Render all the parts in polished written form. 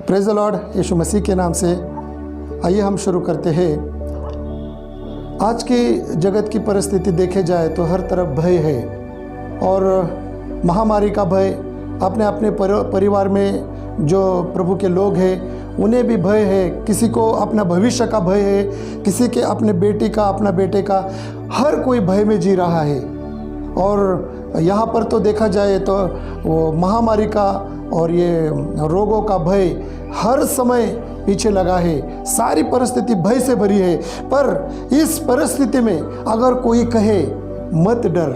Praise the lord. Yeshu Masih के नाम से आइए हम शुरू करते हैं। आज की जगत की परिस्थिति देखे जाए तो हर तरफ भय है और महामारी का भय, अपने अपने परिवार में जो प्रभु के लोग हैं उन्हें भी भय है, किसी को अपना भविष्य का भय है, किसी के अपने बेटी का, अपना बेटे का, हर कोई भय में जी रहा है। और यहाँ पर तो देखा जाए तो वो महामारी का और ये रोगों का भय हर समय पीछे लगा है। सारी परिस्थिति भय से भरी है। पर इस परिस्थिति में अगर कोई कहे मत डर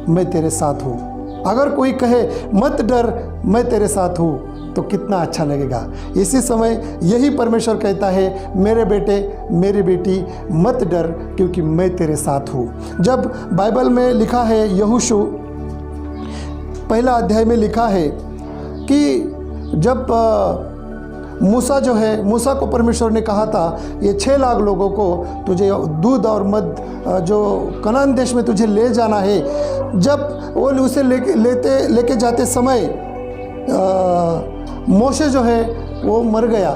मैं तेरे साथ हूँ, अगर कोई कहे मत डर मैं तेरे साथ हूँ, तो कितना अच्छा लगेगा। इसी समय यही परमेश्वर कहता है, मेरे बेटे मेरी बेटी मत डर क्योंकि मैं तेरे साथ हूँ। जब बाइबल में लिखा है, यहोशू पहला अध्याय में लिखा है कि जब मूसा जो है, मूसा को परमेश्वर ने कहा था ये 6 लाख लोगों को तुझे दूध और मद जो कनान देश में तुझे ले जाना है। जब वो उसे लेके जाते समय मोशे जो है वो मर गया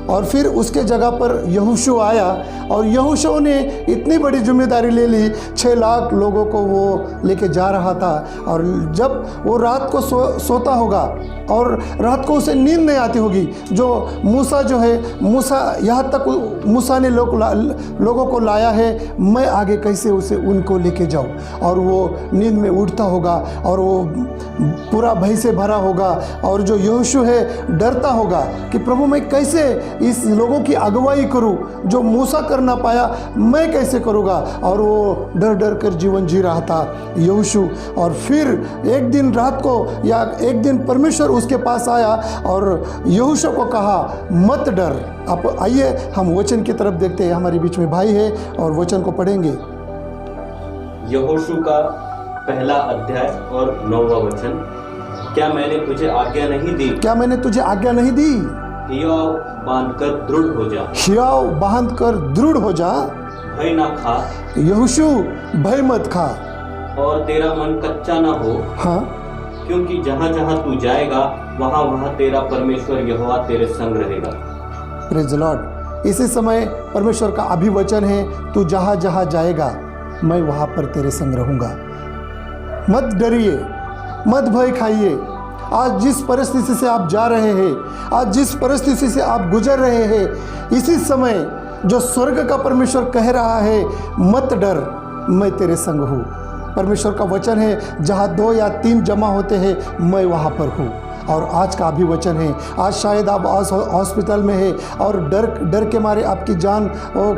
और फिर उसके जगह पर यहोशू आया और यहोशू ने इतनी बड़ी जिम्मेदारी ले ली। 6 लाख लोगों को वो लेके जा रहा था और जब वो रात को सोता होगा और रात को उसे नींद नहीं आती होगी, जो मूसा जो है, मूसा यहाँ तक मूसा ने लोगों को लाया है, मैं आगे कैसे उसे उनको लेके जाऊँ। और वो नींद में उठता होगा और वो पूरा भय से भरा होगा और जो यहोशू है डरता होगा कि प्रभु मैं कैसे इस लोगों की अगुवाई करूं, जो मूसा कर ना पाया मैं कैसे करूंगा। और वो डर डर कर जीवन जी रहा था यहोशू। और फिर एक दिन रात को या एक दिन परमेश्वर उसके पास आया और यहोशू को कहा मत डर। अब आइए हम वचन की तरफ देखते हैं। हमारे बीच में भाई है और वचन को पढ़ेंगे। यहोशू का पहला अध्याय और 9वां वचन। क्या मैंने तुझे आज्ञा नहीं दी? क्या मैंने तुझे आज्ञा नहीं दी? हियाव बांधकर दृढ़ हो जा। हियाव बांधकर दृढ़ हो जा। भय ना खा। यहोशू भय मत खा और तेरा मन कच्चा ना हो। हाँ, क्योंकि जहाँ जहाँ तू जाएगा वहाँ वहाँ तेरा परमेश्वर यहोवा तेरे संग रहेगा। Praise the Lord. इसी समय परमेश्वर का अभिवचन है, तू जहाँ जहाँ जाएगा मैं वहाँ पर तेरे संग रहूँगा। मत डरिए, मत भय खाइए। आज जिस परिस्थिति से आप जा रहे हैं, आज जिस परिस्थिति से आप गुजर रहे हैं, इसी समय जो स्वर्ग का परमेश्वर कह रहा है मत डर मैं तेरे संग हूँ। परमेश्वर का वचन है, जहाँ 2 या 3 जमा होते हैं मैं वहाँ पर हूँ। और आज का अभिवचन है, आज शायद आप हॉस्पिटल में है और डर के मारे आपकी जान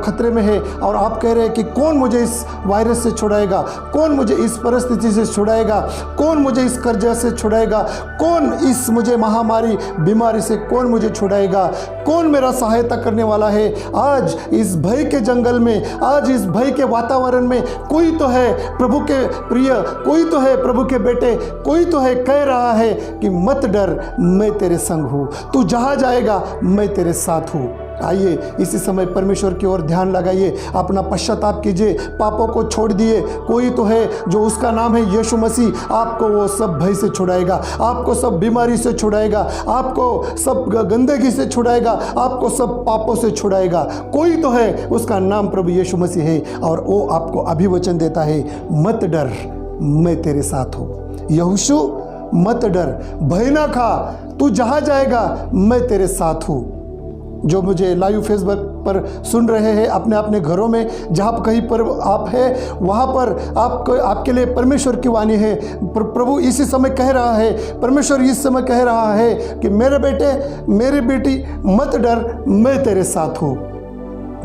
खतरे में है और आप कह रहे हैं कि कौन मुझे इस वायरस से छुड़ाएगा, कौन मुझे इस परिस्थिति से छुड़ाएगा, कौन मुझे इस कर्जा से छुड़ाएगा, कौन इस मुझे महामारी बीमारी से कौन मुझे छुड़ाएगा, कौन मेरा सहायता करने वाला है। आज इस भय के जंगल में, आज इस भय के वातावरण में कोई तो है प्रभु के प्रिय, कोई तो है प्रभु के बेटे, कोई तो है कह रहा है कि मत डर मैं तेरे संग हूँ, तू जहाँ जाएगा मैं तेरे साथ हूँ। आइए इसी समय परमेश्वर की ओर ध्यान लगाइए, अपना पश्चाताप कीजिए, पापों को छोड़ दिए। कोई तो है जो उसका नाम है यीशु मसीह, आपको वो सब भय से छुड़ाएगा, आपको सब बीमारी से छुड़ाएगा, आपको सब गंदगी से छुड़ाएगा, आपको सब पापों से छुड़ाएगा। कोई तो है, उसका नाम प्रभु यीशु मसीह है और वो आपको अभिवचन देता है, मत डर मैं तेरे साथ हूँ। यहोशू मत डर, भय ना खा, तू जहाँ जाएगा मैं तेरे साथ हूँ। जो मुझे लाइव फेसबुक पर सुन रहे हैं, अपने अपने घरों में जहाँ कहीं पर आप हैं वहाँ पर आपके लिए परमेश्वर की वाणी है। प्रभु इसी समय कह रहा है, परमेश्वर इस समय कह रहा है कि मेरे बेटे मेरी बेटी मत डर मैं तेरे साथ हूँ,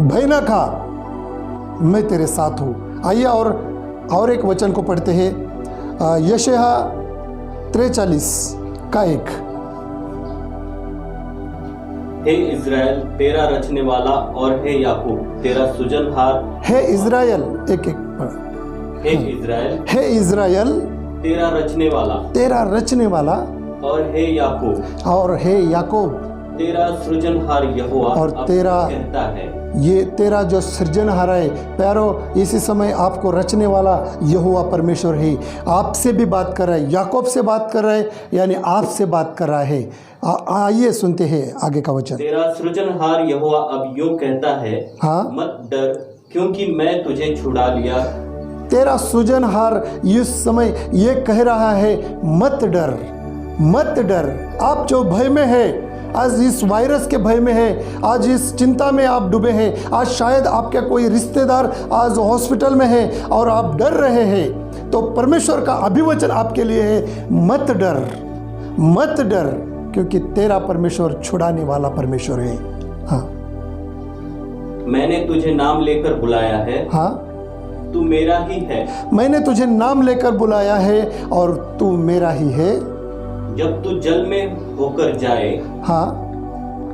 भय ना खा मैं तेरे साथ हूँ। आइए और एक वचन को पढ़ते हैं, यशायाह 43 का 1। हे इज़राइल तेरा रचने वाला और हे याकूब तेरा सृजनहार। हे इज़राइल, एक हे इज़राइल तेरा रचने वाला और हे याकूब तेरा सृजनहार यहोवा और तेरा कहता है ये तेरा जो सृजनहारा है प्यारो, इसी समय आपको रचने वाला यहोवा परमेश्वर है, आपसे भी बात कर रहा है, याकूब से बात कर रहा है, यानी आपसे बात कर रहा है। आइए सुनते हैं आगे का वचन। तेरा सृजनहार यहोवा अब यूं कहता है, हाँ, मत डर, क्योंकि मैं तुझे छुड़ा लिया। तेरा सृजनहार इस समय ये कह रहा है, मत डर, मत डर। आप जो भय में है, आज इस वायरस के भय में है, आज इस चिंता में आप डूबे हैं, आज शायद आपके कोई रिश्तेदार आज हॉस्पिटल में है और आप डर रहे हैं, तो परमेश्वर का अभिवचन आपके लिए है, मत डर, मत डर, क्योंकि तेरा परमेश्वर छुड़ाने वाला परमेश्वर है। हाँ, मैंने तुझे नाम लेकर बुलाया है, हाँ, तू मेरा ही है। मैंने तुझे नाम लेकर बुलाया है और तू मेरा ही है। जब तू जल में होकर जाए, हाँ,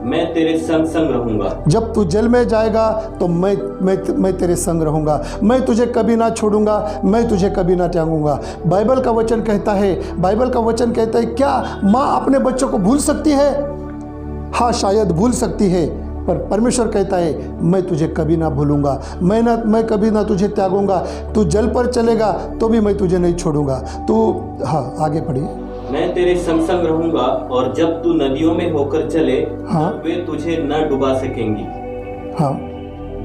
मैं तेरे संग संग रहूंगा। जब तू जल में जाएगा तो मैं तेरे संग रहूंगा, मैं तुझे कभी ना छोड़ूंगा, मैं तुझे कभी ना त्यागूंगा। बाइबल का वचन कहता है, बाइबल का वचन कहता है, क्या माँ अपने बच्चों को भूल सकती है? हाँ, शायद भूल सकती है, पर परमेश्वर कहता है, मैं तुझे कभी ना भूलूंगा, मैं कभी ना तुझे त्यागूंगा। तू जल पर चलेगा तो भी मैं तुझे नहीं छोड़ूंगा। तू, हाँ, आगे पढ़िए। मैं तेरे संग संग रहूंगा, और जब तू नदियों में होकर चले, हाँ, तब वे तुझे न डुबा सकेंगी। हाँ,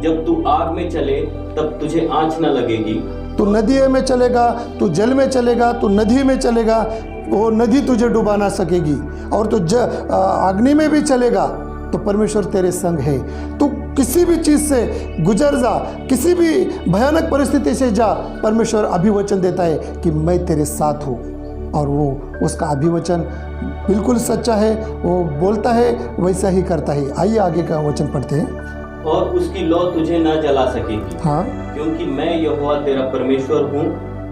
जब तू आग में चले, तब तुझे आँच न लगेगी। तू नदी में चलेगा, तू जल में चलेगा, तू नदी में चलेगा, वो नदी तुझे डुबा ना सकेगी। और तू अग्नि में भी चलेगा तो परमेश्वर तेरे संग है। तू किसी भी चीज़ से गुजर जा, किसी भी भयानक परिस्थिति से जा, परमेश्वर अभिवचन देता है कि मैं तेरे साथ हूँ, और वो उसका अभिवचन बिल्कुल सच्चा है, वो बोलता है वैसा ही करता है। आइए आगे का वचन पढ़ते हैं। और उसकी लौ तुझे न जला सकेगी, हाँ, क्योंकि मैं यहोवा तेरा परमेश्वर हूँ,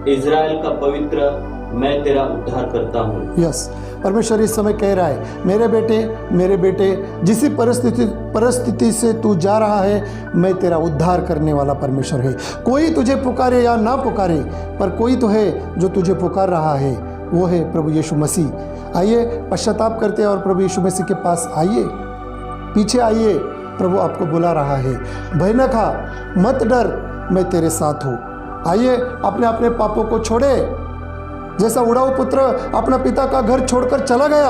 इज़राइल का पवित्र, मैं तेरा उद्धार करता हूँ। यस, परमेश्वर इस समय कह रहा है, मेरे बेटे, जिस परिस्थिति से तू जा रहा है, मैं तेरा उद्धार करने वाला परमेश्वर है। कोई तुझे पुकारे या ना पुकारे, पर कोई तो है जो तुझे पुकार रहा है, वो है प्रभु यीशु मसीह। आइए पश्चाताप करते हैं और प्रभु यीशु मसीह के पास आइए, पीछे आइए, प्रभु आपको बुला रहा है। भय न खा, मत डर, मैं तेरे साथ हूँ। आइए अपने अपने पापों को छोड़े, जैसा उड़ाऊ पुत्र अपना पिता का घर छोड़कर चला गया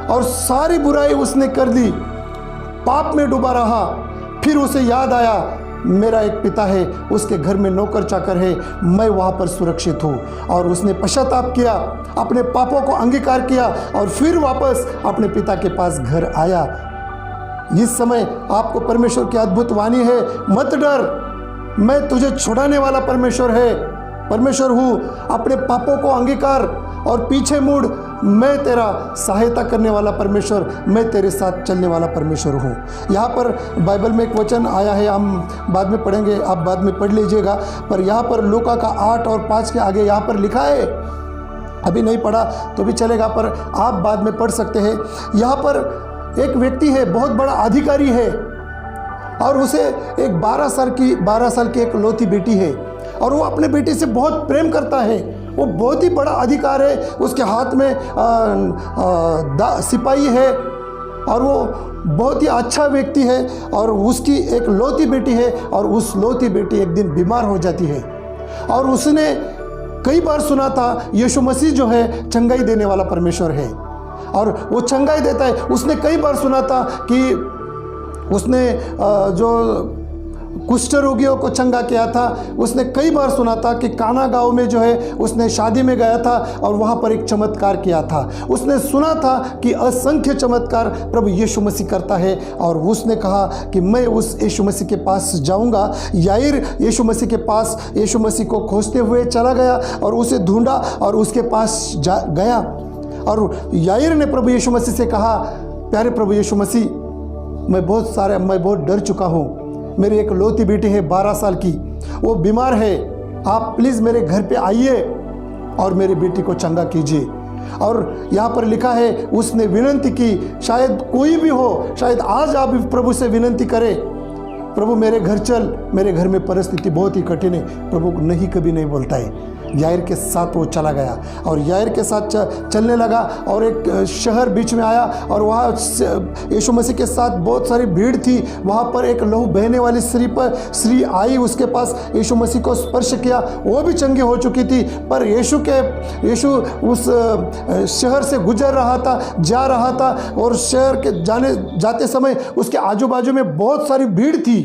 और सारी बुराई उसने कर दी, पाप में डूबा रहा, फिर उसे याद आया, मेरा एक पिता है, उसके घर में नौकर चाकर है, मैं वहाँ पर सुरक्षित हूँ। और उसने पश्चाताप किया, अपने पापों को अंगीकार किया और फिर वापस अपने पिता के पास घर आया। इस समय आपको परमेश्वर की अद्भुत वाणी है, मत डर, मैं तुझे छुड़ाने वाला परमेश्वर हूँ। अपने पापों को अंगीकार और पीछे मुड़, मैं तेरा सहायता करने वाला परमेश्वर, मैं तेरे साथ चलने वाला परमेश्वर हूँ। यहाँ पर बाइबल में एक वचन आया है, हम बाद में पढ़ेंगे, आप बाद में पढ़ लीजिएगा, पर यहाँ पर लूका का 8 और 5 के आगे यहाँ पर लिखा है, अभी नहीं पढ़ा तो भी चलेगा, पर आप बाद में पढ़ सकते हैं। यहाँ पर एक व्यक्ति है, बहुत बड़ा अधिकारी है, और उसे एक 12 साल की एक लौती बेटी है, और वो अपने बेटी से बहुत प्रेम करता है। वो बहुत ही बड़ा अधिकार है, उसके हाथ में सिपाही है, और वो बहुत ही अच्छा व्यक्ति है, और उसकी एक लौती बेटी है, और उस लौती बेटी एक दिन बीमार हो जाती है। और उसने कई बार सुना था यीशु मसीह जो है चंगाई देने वाला परमेश्वर है, और वो चंगाई देता है। उसने कई बार सुना था कि उसने जो कुष्ठ रोगियों को चंगा किया था, उसने कई बार सुना था कि काना गांव में जो है उसने शादी में गया था और वहाँ पर एक चमत्कार किया था। उसने सुना था कि असंख्य चमत्कार प्रभु यीशु मसीह करता है, और उसने कहा कि मैं उस यीशु मसीह के पास जाऊँगा। याईर यीशु मसीह के पास यीशु मसीह को खोजते हुए चला गया और उसे ढूंढा और उसके पास गया, और याईर ने प्रभु यीशु मसीह से कहा, प्यारे प्रभु यीशु मसीह, मैं बहुत डर चुका हूँ, मेरी एक लौती बेटी है 12 साल की, वो बीमार है, आप प्लीज़ मेरे घर पे आइए और मेरी बेटी को चंगा कीजिए। और यहाँ पर लिखा है, उसने विनती की, शायद कोई भी हो, शायद आज आप प्रभु से विनती करें, प्रभु मेरे घर चल, मेरे घर में परिस्थिति बहुत ही कठिन है। प्रभु नहीं, कभी नहीं बोलता है, याईर के साथ वो चला गया और याईर के साथ चलने लगा और एक शहर बीच में आया और वहाँ यीशु मसीह के साथ बहुत सारी भीड़ थी। वहाँ पर एक लहू बहने वाली स्त्री आई, उसके पास यीशु मसीह को स्पर्श किया। वो भी चंगी हो चुकी थी, पर यीशु उस शहर से गुजर रहा था, जा रहा था और शहर के जाते समय उसके आजू बाजू में बहुत सारी भीड़ थी,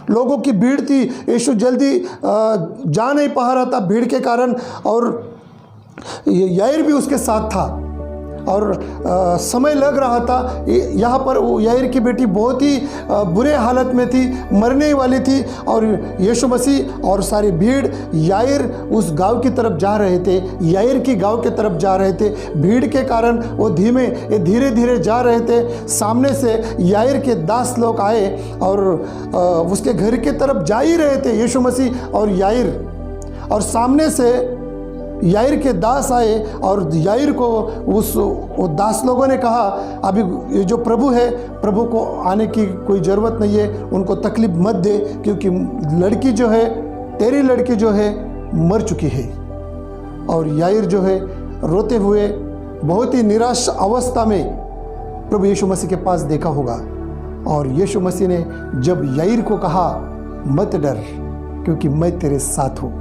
लोगों की भीड़ थी। यीशु जल्दी जा नहीं पा रहा था भीड़ के कारण और याईर भी उसके साथ था और समय लग रहा था। यहाँ पर वो याईर की बेटी बहुत ही बुरे हालत में थी, मरने वाली थी और यीशु मसीह और सारी भीड़ याईर उस गांव की तरफ जा रहे थे, याईर की गांव की तरफ जा रहे थे। भीड़ के कारण वो धीरे धीरे जा रहे थे। सामने से याईर के दास लोग आए और उसके घर की तरफ जा ही रहे थे यीशु मसीह और याईर, और सामने से याईर के दास आए और याईर को वो दास लोगों ने कहा, अभी ये जो प्रभु है, प्रभु को आने की कोई ज़रूरत नहीं है, उनको तकलीफ मत दे, क्योंकि लड़की जो है, तेरी लड़की जो है मर चुकी है। और याईर जो है रोते हुए बहुत ही निराश अवस्था में प्रभु यीशु मसीह के पास देखा होगा और यीशु मसीह ने जब याईर को कहा, मत डर क्योंकि मैं तेरे साथ हूँ।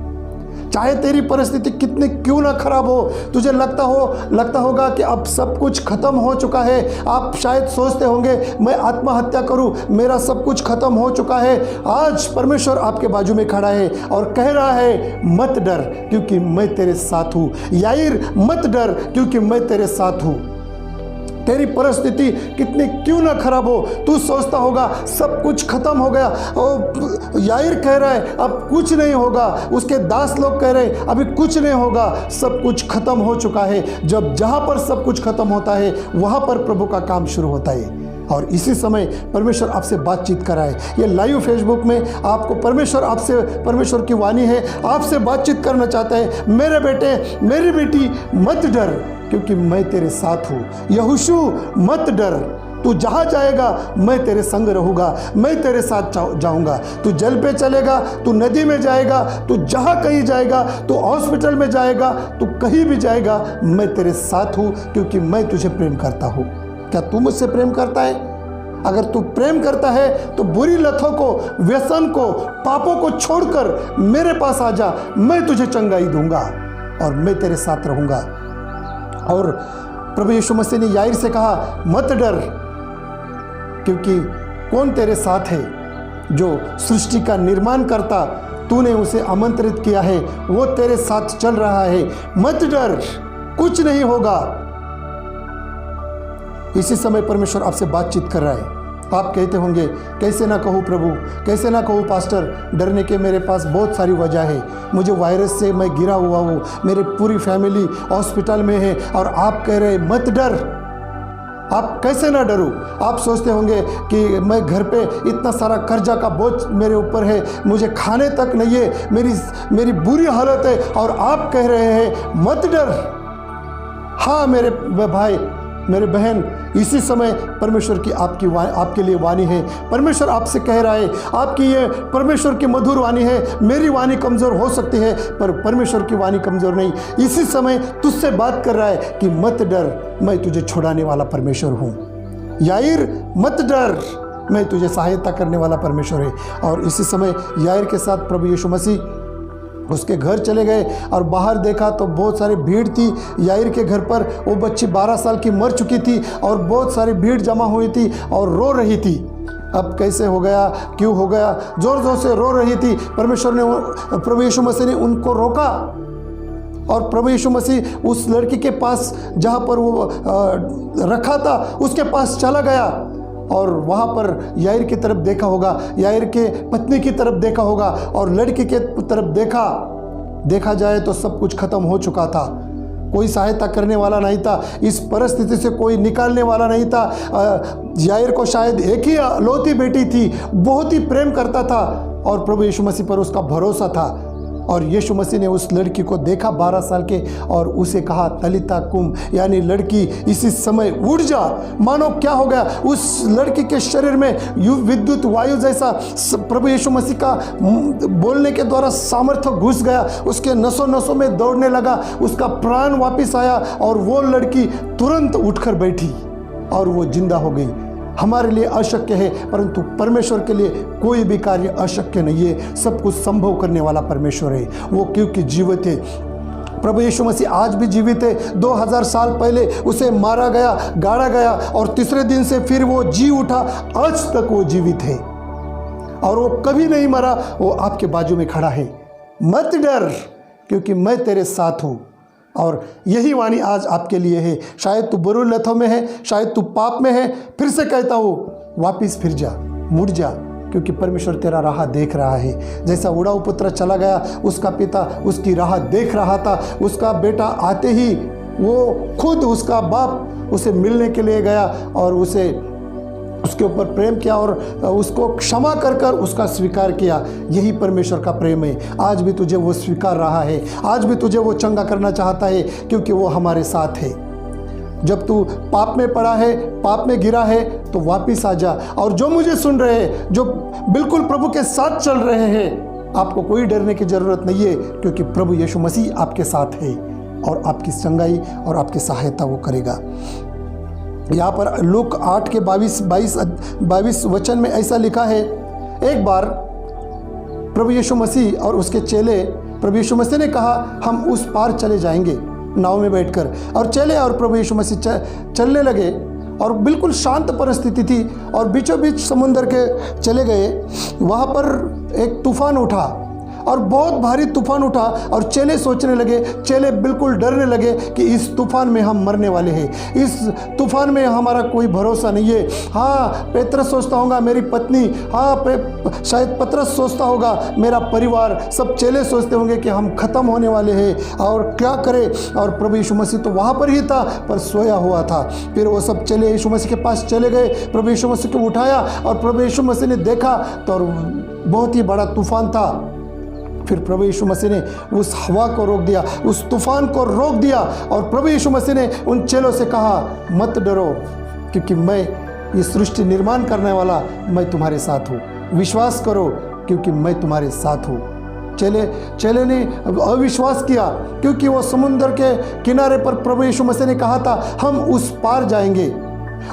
चाहे तेरी परिस्थिति कितनी क्यों ना खराब हो, तुझे लगता होगा कि अब सब कुछ खत्म हो चुका है। आप शायद सोचते होंगे मैं आत्महत्या करूं, मेरा सब कुछ खत्म हो चुका है। आज परमेश्वर आपके बाजू में खड़ा है और कह रहा है, मत डर क्योंकि मैं तेरे साथ हूं। याईर मत डर क्योंकि मैं तेरे साथ हूं। तेरी परिस्थिति कितनी क्यों ना खराब हो, तू सोचता होगा सब कुछ खत्म हो गया। और याईर कह रहा है अब कुछ नहीं होगा, उसके दास लोग कह रहे हैं अभी कुछ नहीं होगा, सब कुछ खत्म हो चुका है। जब जहाँ पर सब कुछ खत्म होता है वहाँ पर प्रभु का काम शुरू होता है। और इसी समय परमेश्वर आपसे बातचीत कर रहा है। ये लाइव फेसबुक में आपको परमेश्वर की वाणी है, आपसे बातचीत करना चाहता है। मेरे बेटे, मेरी बेटी, मत डर क्योंकि मैं तेरे साथ हूँ। यहोशू मत डर, तू जहाँ जाएगा मैं तेरे संग रहूँगा, मैं तेरे साथ जाऊँगा। तू जल पे चलेगा, तू नदी में जाएगा, तू जहाँ कहीं जाएगा, तू हॉस्पिटल में जाएगा, तू कहीं भी जाएगा, मैं तेरे साथ हूँ क्योंकि मैं तुझे प्रेम करता हूँ। क्या तू मुझसे प्रेम करता है? अगर तू प्रेम करता है तो बुरी लतों को, व्यसन को, पापों को छोड़कर मेरे पास आ जा, मैं तुझे चंगाई दूंगा और मैं तेरे साथ रहूँगा। और प्रभु यीशु मसीह ने याईर से कहा, मत डर क्योंकि कौन तेरे साथ है? जो सृष्टि का निर्माण करता, तूने उसे आमंत्रित किया है, वो तेरे साथ चल रहा है। मत डर, कुछ नहीं होगा। इसी समय परमेश्वर आपसे बातचीत कर रहा है। आप कहते होंगे, कैसे ना कहूँ प्रभु, कैसे ना कहूँ पास्टर, डरने के मेरे पास बहुत सारी वजह है। मुझे वायरस से मैं गिरा हुआ हूँ, मेरी पूरी फैमिली हॉस्पिटल में है और आप कह रहे मत डर। आप कैसे ना डरूं? आप सोचते होंगे कि मैं घर पे इतना सारा कर्जा का बोझ मेरे ऊपर है, मुझे खाने तक नहीं है, मेरी बुरी हालत है और आप कह रहे हैं मत डर। हाँ मेरे भाई, मेरे बहन, इसी समय परमेश्वर की आपके लिए वाणी है। परमेश्वर आपसे कह रहा है, आपकी ये परमेश्वर की मधुर वाणी है। मेरी वाणी कमज़ोर हो सकती है पर परमेश्वर की वाणी कमज़ोर नहीं। इसी समय तुझसे बात कर रहा है कि मत डर, मैं तुझे छुड़ाने वाला परमेश्वर हूँ। याईर मत डर, मैं तुझे सहायता करने वाला परमेश्वर है। और इसी समय याईर के साथ प्रभु यीशु मसीह उसके घर चले गए और बाहर देखा तो बहुत सारी भीड़ थी याईर के घर पर। वो बच्ची 12 साल की मर चुकी थी और बहुत सारी भीड़ जमा हुई थी और रो रही थी। अब कैसे हो गया, क्यों हो गया, जोर जोर से रो रही थी। प्रभु यीशु मसीह ने उनको रोका और प्रभु यीशु मसीह उस लड़की के पास जहाँ पर वो रखा था उसके पास चला गया और वहाँ पर याईर की तरफ देखा होगा, याईर के पत्नी की तरफ देखा होगा और लड़की के तरफ देखा जाए तो सब कुछ खत्म हो चुका था। कोई सहायता करने वाला नहीं था, इस परिस्थिति से कोई निकालने वाला नहीं था। याईर को शायद एक ही लौती बेटी थी, बहुत ही प्रेम करता था और प्रभु यीशु मसीह पर उसका भरोसा था। और यीशु मसीह ने उस लड़की को देखा 12 साल के और उसे कहा तलिता कुम, यानी लड़की इसी समय उठ जा। मानो क्या हो गया, उस लड़की के शरीर में विद्युत वायु जैसा प्रभु यीशु मसीह का बोलने के द्वारा सामर्थ्य घुस गया, उसके नसों नसों में दौड़ने लगा, उसका प्राण वापस आया और वो लड़की तुरंत उठकर बैठी और वो जिंदा हो गई। हमारे लिए अशक्य है, परंतु परमेश्वर के लिए कोई भी कार्य अशक्य नहीं है। सब कुछ संभव करने वाला परमेश्वर है वो, क्योंकि जीवित है। प्रभु यीशु मसीह आज भी जीवित है। 2000 साल पहले उसे मारा गया, गाड़ा गया और तीसरे दिन से फिर वो जी उठा। आज तक वो जीवित है और वो कभी नहीं मरा। वो आपके बाजू में खड़ा है। मत डर, क्योंकि मैं तेरे साथ हूँ। और यही वाणी आज आपके लिए है। शायद तू बुरी लतों में है, शायद तू पाप में है, फिर से कहता हूँ वापिस फिर जा, मुड़ जा, क्योंकि परमेश्वर तेरा राह देख रहा है। जैसा उड़ाऊ पुत्र चला गया, उसका पिता उसकी राह देख रहा था। उसका बेटा आते ही वो खुद उसका बाप उसे मिलने के लिए गया और उसके ऊपर प्रेम किया और उसको क्षमा कर कर उसका स्वीकार किया। यही परमेश्वर का प्रेम है। आज भी तुझे वो स्वीकार रहा है, आज भी तुझे वो चंगा करना चाहता है, क्योंकि वो हमारे साथ है। जब तू पाप में पड़ा है, पाप में गिरा है, तो वापिस आ जा। और जो मुझे सुन रहे हैं, जो बिल्कुल प्रभु के साथ चल रहे हैं, आपको कोई डरने की जरूरत नहीं है, क्योंकि प्रभु यीशु मसीह आपके साथ है और आपकी चंगाई और आपकी सहायता वो करेगा। यहाँ पर लूक 8 के 22 वचन में ऐसा लिखा है, एक बार प्रभु यीशु मसीह और उसके चेले, प्रभु यीशु मसीह ने कहा हम उस पार चले जाएंगे नाव में बैठकर, और चेले और प्रभु यीशु मसीह चलने लगे और बिल्कुल शांत परिस्थिति थी और बीचों बीच समुद्र के चले गए। वहाँ पर एक तूफान उठा और बहुत भारी तूफान उठा और चेले सोचने लगे, चेले बिल्कुल डरने लगे कि इस तूफान में हम मरने वाले हैं, इस तूफान में हमारा कोई भरोसा नहीं है। हाँ, पेत्रस सोचता होगा मेरी पत्नी, हाँ शायद पतरस सोचता होगा मेरा परिवार, सब चेले सोचते होंगे कि हम खत्म होने वाले हैं और क्या करें। और प्रभु यीशु मसीह तो वहाँ पर ही था, पर सोया हुआ था। फिर वो सब चेले यीशु मसीह के पास चले गए, प्रभु यीशु मसीह को उठाया और प्रभु यीशु मसीह ने देखा तो बहुत ही बड़ा तूफान था। फिर प्रभु यीशु मसीह ने उस हवा को रोक दिया, उस तूफान को रोक दिया और प्रभु यीशु मसीह ने उन चेलों से कहा मत डरो, क्योंकि मैं ये सृष्टि निर्माण करने वाला मैं तुम्हारे साथ हूँ। विश्वास करो, क्योंकि मैं तुम्हारे साथ हूँ। चेले ने अविश्वास किया, क्योंकि वो समुद्र के किनारे पर प्रभु यीशु मसीह ने कहा था हम उस पार जाएंगे।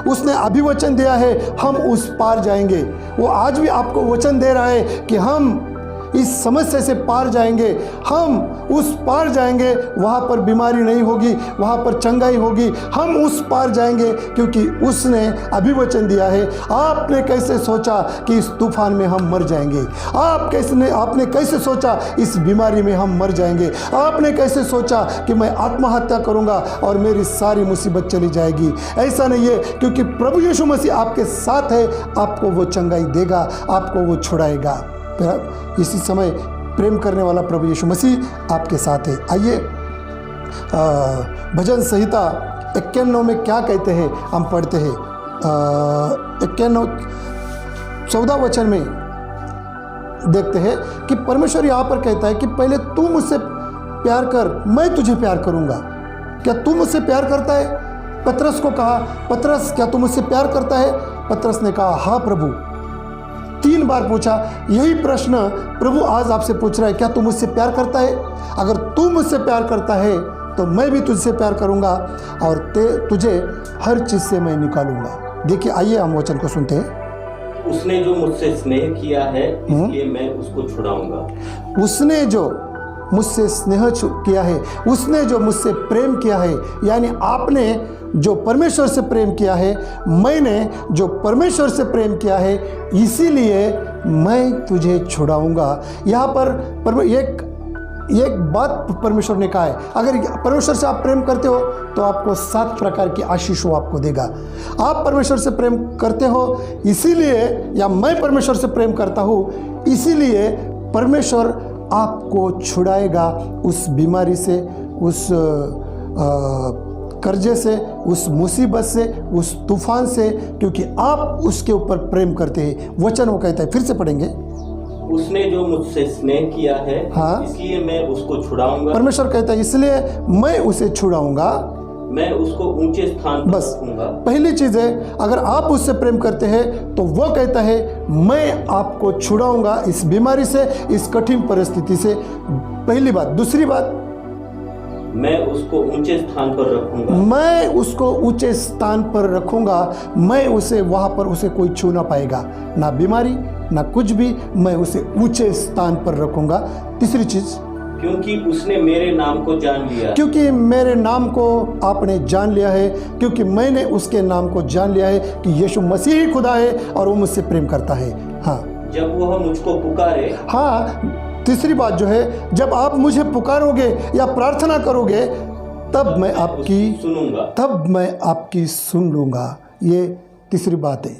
उसने अभिवचन दिया है हम उस पार जाएंगे। वो आज भी आपको वचन दे रहा है कि हम इस समस्या से पार जाएंगे, हम उस पार जाएंगे। वहाँ पर बीमारी नहीं होगी, वहाँ पर चंगाई होगी। हम उस पार जाएंगे, क्योंकि उसने अभिवचन दिया है। आपने कैसे सोचा कि इस तूफान में हम मर जाएंगे? आपने कैसे सोचा इस बीमारी में हम मर जाएंगे? आपने कैसे सोचा कि मैं आत्महत्या करूँगा और मेरी सारी मुसीबत चली जाएगी? ऐसा नहीं है, क्योंकि प्रभु यीशु मसीह आपके साथ है। आपको वो चंगाई देगा, आपको वो छुड़ाएगा। इसी समय प्रेम करने वाला प्रभु यीशु मसीह आपके साथ है। आइए भजन संहिता 91 में क्या कहते हैं हम पढ़ते हैं। 14 वचन में देखते हैं कि परमेश्वर यहाँ पर कहता है कि पहले तू मुझसे प्यार कर, मैं तुझे प्यार करूँगा। क्या तू मुझसे प्यार करता है? पतरस को कहा, पतरस क्या तू मुझसे प्यार करता है? पतरस ने कहा हाँ प्रभु। 3 बार पूछा। यही प्रश्न प्रभु आज आपसे पूछ रहा है, क्या तू मुझसे प्यार करता है? अगर तू मुझसे प्यार करता है तो मैं भी तुझसे प्यार करूंगा और तुझे हर चीज से मैं निकालूंगा। देखिए, आइए हम वचन को सुनते हैं। उसने जो मुझसे स्नेह किया है इसलिए मैं उसको छुड़ाऊंगा। उसने जो मुझसे स्नेह किया है, उसने जो मुझसे प्रेम किया है, यानी आपने जो परमेश्वर से प्रेम किया है, मैंने जो परमेश्वर से प्रेम किया है, इसीलिए मैं तुझे छुड़ाऊंगा। यहाँ पर एक बात परमेश्वर ने कहा है, अगर परमेश्वर से आप प्रेम करते हो तो आपको 7 प्रकार की आशीष वो आपको देगा। आप परमेश्वर से प्रेम करते हो इसीलिए, या मैं परमेश्वर से प्रेम करता हूँ इसीलिए परमेश्वर आपको छुड़ाएगा उस बीमारी से, उस कर्जे से, उस मुसीबत से, उस तूफान से, क्योंकि आप उसके ऊपर प्रेम करते हैं। वचन वो कहता है, फिर से पढ़ेंगे। उसने जो मुझसे स्नेह किया है, हाँ। इसलिए मैं उसको छुड़ाऊंगा। परमेश्वर कहता है इसलिए मैं उसे छुड़ाऊंगा। मैं उसको ऊंचे स्थान पर बस रखूंगा। पहली चीज है, अगर आप उससे प्रेम करते हैं तो वह कहता है मैं आपको छुड़ाऊंगा इस बीमारी से, इस कठिन परिस्थिति से। पहली बात। दूसरी बात, मैं उसको ऊंचे स्थान पर रखूंगा। मैं उसको ऊंचे स्थान पर रखूंगा। मैं उसे वहां पर उसे कोई छू ना पाएगा, ना बीमारी ना कुछ भी। मैं उसे ऊंचे स्थान पर रखूंगा। तीसरी चीज, क्योंकि उसने मेरे नाम को जान लिया। क्योंकि मेरे नाम को आपने जान लिया है, क्योंकि मैंने उसके नाम को जान लिया है कि यीशु मसीह ही खुदा है और वो मुझसे प्रेम करता है। हाँ, जब वह मुझको पुकारे। हाँ, तीसरी बात जो है, जब आप मुझे पुकारोगे या प्रार्थना करोगे तब मैं आपकी सुनूंगा। तब मैं आपकी सुन लूंगा। ये तीसरी बात है।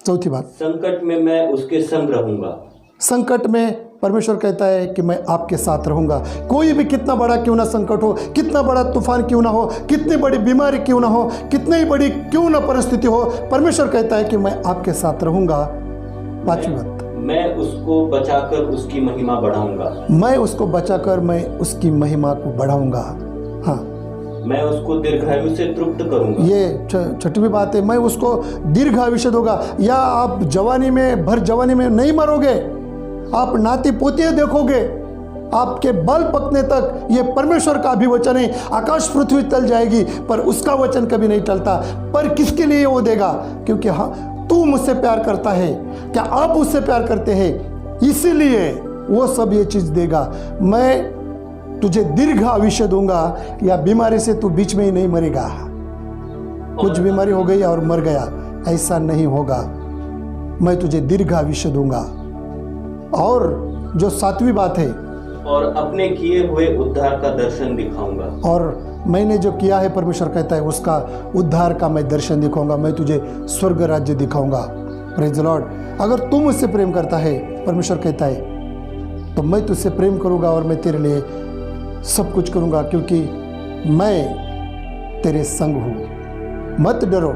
चौथी बात, संकट में मैं उसके संग रहूंगा। संकट में परमेश्वर कहता है कि मैं आपके साथ रहूंगा। कोई भी कितना बड़ा क्यों ना संकट हो, कितना बड़ा तूफान क्यों ना हो, कितनी बड़ी बीमारी क्यों ना हो, कितनी बड़ी क्यों ना परिस्थिति हो, परमेश्वर कहता है कि मैं आपके साथ रहूंगा। पांचवी बात, मैं उसको बचाकर उसकी महिमा बढ़ाऊंगा। मैं उसको बचाकर मैं उसकी महिमा को बढ़ाऊंगा। हाँ, मैं उसको दीर्घायु से तृप्त करूंगा। ये छठवीं बात है, मैं उसको दीर्घ आयुष्य दूंगा। या आप जवानी में भर जवानी में नहीं मरोगे, आप नाती पोती देखोगे, आपके बाल पकने तक। ये परमेश्वर का अभिवचन है। आकाश पृथ्वी टल जाएगी पर उसका वचन कभी नहीं टलता। पर किसके लिए वो देगा? क्योंकि हाँ, तू मुझसे प्यार करता है, क्या आप उससे प्यार करते हैं, इसीलिए वो सब ये चीज देगा। मैं तुझे दीर्घ आयुष्य दूंगा, या बीमारी से तू बीच में ही नहीं मरेगा। कुछ बीमारी हो गई और मर गया, ऐसा नहीं होगा। मैं तुझे दीर्घ आयुष्य दूंगा। और जो सातवीं बात है, और अपने किए हुए उद्धार का दर्शन दिखाऊंगा। और मैंने जो किया है, परमेश्वर कहता है उसका उद्धार का मैं दर्शन दिखाऊंगा। मैं तुझे स्वर्ग राज्य दिखाऊंगा। Praise the Lord. अगर तू मुझसे प्रेम करता है, परमेश्वर कहता है, तो मैं तुझसे प्रेम करूंगा और मैं तेरे लिए सब कुछ करूंगा, क्योंकि मैं तेरे संग हूं। मत डरो।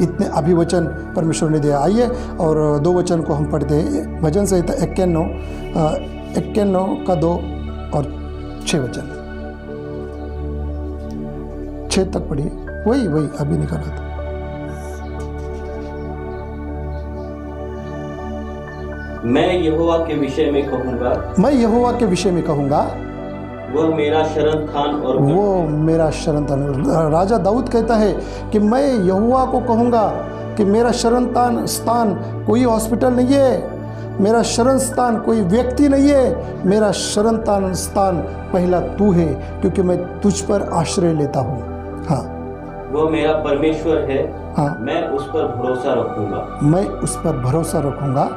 इतने अभिवचन परमेश्वर ने दिया। आइए और दो वचन को हम पढ़ते हैं। भजन संहिता 91 का 2 और 6 वचन। 6 तक पढ़िए। वही अभी निकाला था। मैं यहोवा के विषय में कहूंगा। मैं यहोवा के विषय में कहूंगा, वह मेरा शरण स्थान और वो मेरा शरण स्थान। राजा दाऊद कहता है कि मैं यहोवा को कहूँगा कि मेरा शरण स्थान कोई हॉस्पिटल नहीं है, मेरा शरण स्थान कोई व्यक्ति नहीं है, मेरा शरण स्थान पहला तू है, क्योंकि मैं तुझ पर आश्रय लेता हूँ। हाँ, वह मेरा परमेश्वर है। हाँ, मैं उस पर भरोसा रखूंगा। मैं उस पर भरोसा रखूंगा।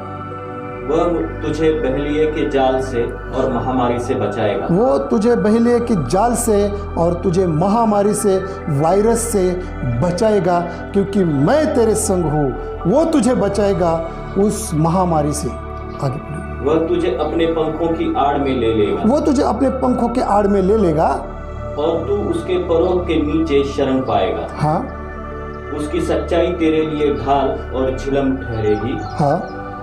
वह तुझे बहलिये के जाल से और महामारी से बचाएगा। वो तुझे बहलिये की जाल से और तुझे महामारी से, वायरस से बचाएगा, क्योंकि मैं तेरे संग हूँ। वो तुझे बचाएगा उस महामारी से। आगे पढ़िए। वह तुझे अपने पंखों की आड़ में ले लेगा। वो तुझे अपने पंखों के आड़ में ले लेगा, और तू उसके परों के नीचे शरण पाएगा। हाँ, उसकी सच्चाई तेरे लिए ढाल और झिलम ठहरेगी। हाँ,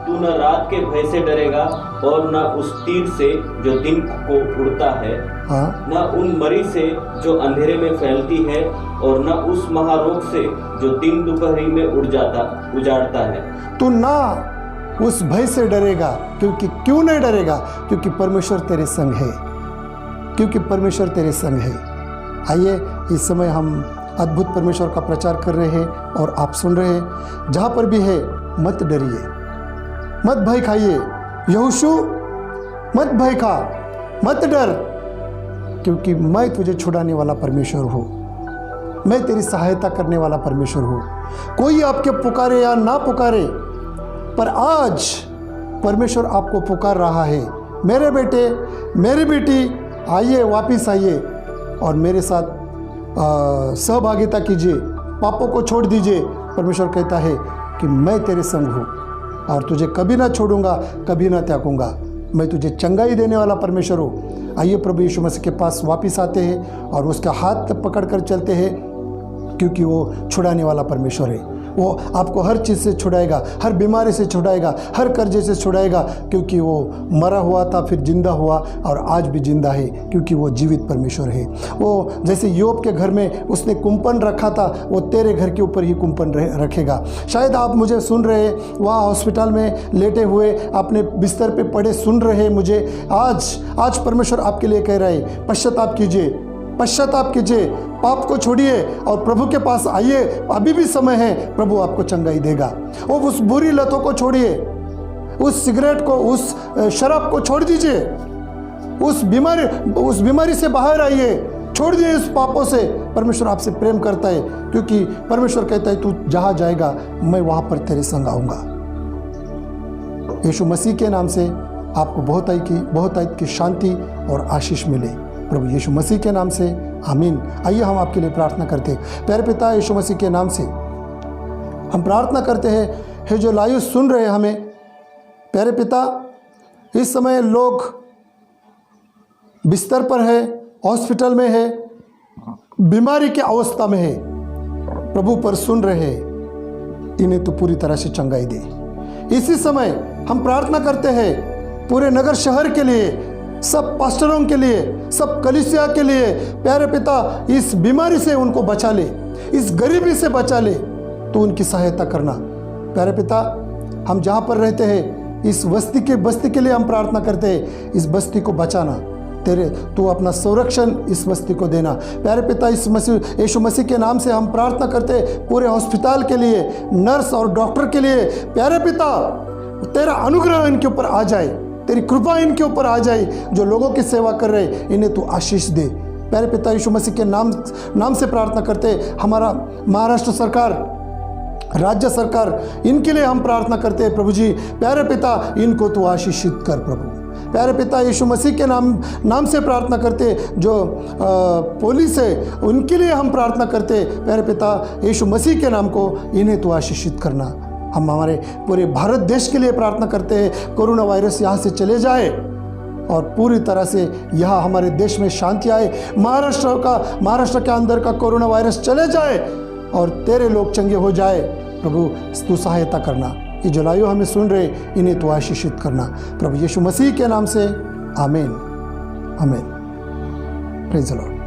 तू न रात के भय से डरेगा और न उस तीर से जो दिन को उड़ता है, हाँ, न उन मरी से जो अंधेरे में फैलती है, और न उस महारोग से जो दिन दोपहरी में उजाड़ता है। तू ना उस भय से डरेगा। क्योंकि क्यों नहीं डरेगा? क्योंकि परमेश्वर तेरे संग है। क्योंकि परमेश्वर तेरे संग है। आइए, इस समय हम अद्भुत परमेश्वर का प्रचार कर रहे हैं और आप सुन रहे हैं। जहाँ पर भी है, मत डरिए, मत भय खाइए। यहोशू, मत भय खा, मत डर, क्योंकि मैं तुझे छुड़ाने वाला परमेश्वर हूँ। मैं तेरी सहायता करने वाला परमेश्वर हूँ। कोई आपके पुकारे या ना पुकारे, पर आज परमेश्वर आपको पुकार रहा है। मेरे बेटे, मेरी बेटी, आइए, वापिस आइए और मेरे साथ सहभागिता कीजिए। पापों को छोड़ दीजिए। परमेश्वर कहता है कि मैं तेरे संग हूँ और तुझे कभी ना छोड़ूंगा, कभी ना त्यागूंगा। मैं तुझे चंगाई देने वाला परमेश्वर हूँ। आइए प्रभु यीशु मसीह के पास वापिस आते हैं और उसका हाथ पकड़ कर चलते हैं, क्योंकि वो छुड़ाने वाला परमेश्वर है। वो आपको हर चीज़ से छुड़ाएगा, हर बीमारी से छुड़ाएगा, हर कर्जे से छुड़ाएगा, क्योंकि वो मरा हुआ था फिर जिंदा हुआ और आज भी जिंदा है, क्योंकि वो जीवित परमेश्वर है। वो जैसे योब के घर में उसने कुंपन रखा था, वो तेरे घर के ऊपर ही कुंपन रखेगा। शायद आप मुझे सुन रहे, वहाँ हॉस्पिटल में लेटे हुए अपने बिस्तर पे पड़े सुन रहे मुझे, आज परमेश्वर आपके लिए कह रहे हैं, पश्चाताप कीजिए, पश्चाताप कीजिए, पाप को छोड़िए और प्रभु के पास आइए, अभी भी समय है, प्रभु आपको चंगाई देगा। और उस बुरी लतों को छोड़िए, उस सिगरेट को, उस शराब को छोड़ दीजिए, उस बीमारी से बाहर आइए, छोड़ दिए उस पापों से। परमेश्वर आपसे प्रेम करता है, क्योंकि परमेश्वर कहता है तू जहाँ जाएगा मैं वहाँ पर तेरे संग आऊँगा। यीशु मसीह के नाम से आपको बहुत की शांति और आशीष मिले, प्रभु यीशु मसीह के नाम से, आमीन। आइए हम आपके लिए प्रार्थना करते हैं। प्यारे पिता यीशु मसीह के नाम से हम प्रार्थना करते हैं, हे जो लाइव सुन रहे हैं हमें, प्यारे पिता इस समय लोग बिस्तर पर है, हॉस्पिटल में है, बीमारी की अवस्था में है, प्रभु पर सुन रहे हैं, इन्हें तो पूरी तरह से चंगाई दे। इसी समय हम प्रार्थना करते हैं पूरे नगर शहर के लिए, सब पास्टरों के लिए, सब कलीसिया के लिए, प्यारे पिता इस बीमारी से उनको बचा ले, इस गरीबी से बचा ले, तो उनकी सहायता करना। प्यारे पिता हम जहाँ पर रहते हैं इस बस्ती के लिए हम प्रार्थना करते हैं, इस बस्ती को बचाना, तू अपना संरक्षण इस बस्ती को देना। प्यारे पिता इस यीशु मसीह के नाम से हम प्रार्थना करते पूरे हॉस्पिटल के लिए, नर्स और डॉक्टर के लिए, प्यारे पिता तेरा अनुग्रह इनके ऊपर आ जाए, तेरी कृपा इनके ऊपर आ जाए, जो लोगों की सेवा कर रहे इन्हें तू आशीष दे। प्यारे पिता यीशु मसीह के नाम से प्रार्थना करते हमारा महाराष्ट्र सरकार, राज्य सरकार, इनके लिए हम प्रार्थना करते हैं प्रभु जी। प्यारे पिता इनको तू आशीषित कर प्रभु। प्यारे पिता यीशु मसीह के नाम से प्रार्थना करते जो पुलिस है उनके लिए हम प्रार्थना करते, प्यारे पिता यीशु मसीह के नाम को इन्हें तो आशीषित करना। हम हमारे पूरे भारत देश के लिए प्रार्थना करते हैं, कोरोना वायरस यहाँ से चले जाए और पूरी तरह से यहाँ हमारे देश में शांति आए, महाराष्ट्र के अंदर का कोरोना वायरस चले जाए और तेरे लोग चंगे हो जाए। प्रभु तू सहायता करना, ये जो लाइव हमें सुन रहे इन्हें तो आशीषित करना प्रभु यीशु मसीह के नाम से, आमीन आमीन। Praise the Lord.